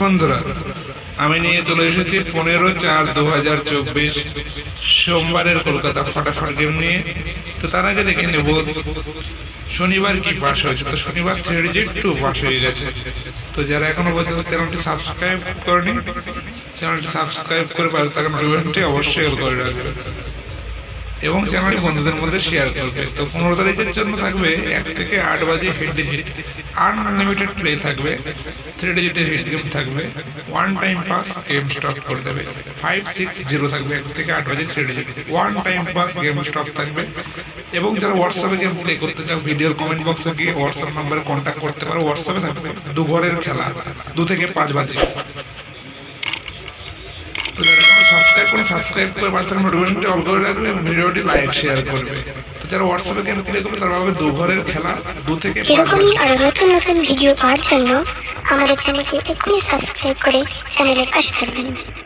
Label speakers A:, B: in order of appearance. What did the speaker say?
A: বন্ধুরা, আমি নিয়ে চলে এসেছি 15/4/2024 সোমবারের কলকাতা ফটাফট গেম নিয়ে। তো তার আগে দেখে নেব শনিবার কি পাস হয়েছে। তো শনিবার 3G2 পাস হয়ে গেছে। তো যারা এখনো পর্যন্ত চ্যানেলটি সাবস্ক্রাইব করেনি, চ্যানেলটি সাবস্ক্রাইব করে পারে তাকে নোটিফিকেশনটি অবশ্যই অল করে রাখবে এবং চ্যানেলটি বন্ধুদের মধ্যে শেয়ার করবে। তো 15 তারিখের জন্য থাকবে 1 থেকে 8 বাজে হিট ডিজিট, আনলিমিটেড প্লে থাকবে, 3 ডিজিটের হিট গেম থাকবে, one time pass game stop করে দেবে। 560 থাকবে 1 থেকে 8 বাজে 3 digit, one time pass game stop থাকবে। এবং যারা হোয়াটসঅ্যাপে গেম প্লে করতে চাও, ভিডিওর কমেন্ট বক্সে গিয়ে হোয়াটসঅ্যাপ নাম্বারে কন্ট্যাক্ট করতে পারো। হোয়াটসঅ্যাপে থাকবে 2 ঘরের খেলা 2 থেকে 5 বাজে। তো যারা সাবস্ক্রাইব করে পারছেন নোটিফিকেশনটি অল করে রাখবে এবং ভিডিওটি লাইক শেয়ার করবে। তো যারা হোয়াটসঅ্যাপে গেম প্লে করবে তারা পাবে 2 ঘরের খেলা 2 থেকে 5
B: এরকমই আরো নতুন নতুন ভিডিও পাওয়ার জন্য আমাদের চ্যানেলকে এক্ষুনি সাবস্ক্রাইব করে চ্যানেলের পাশে থাকবেন।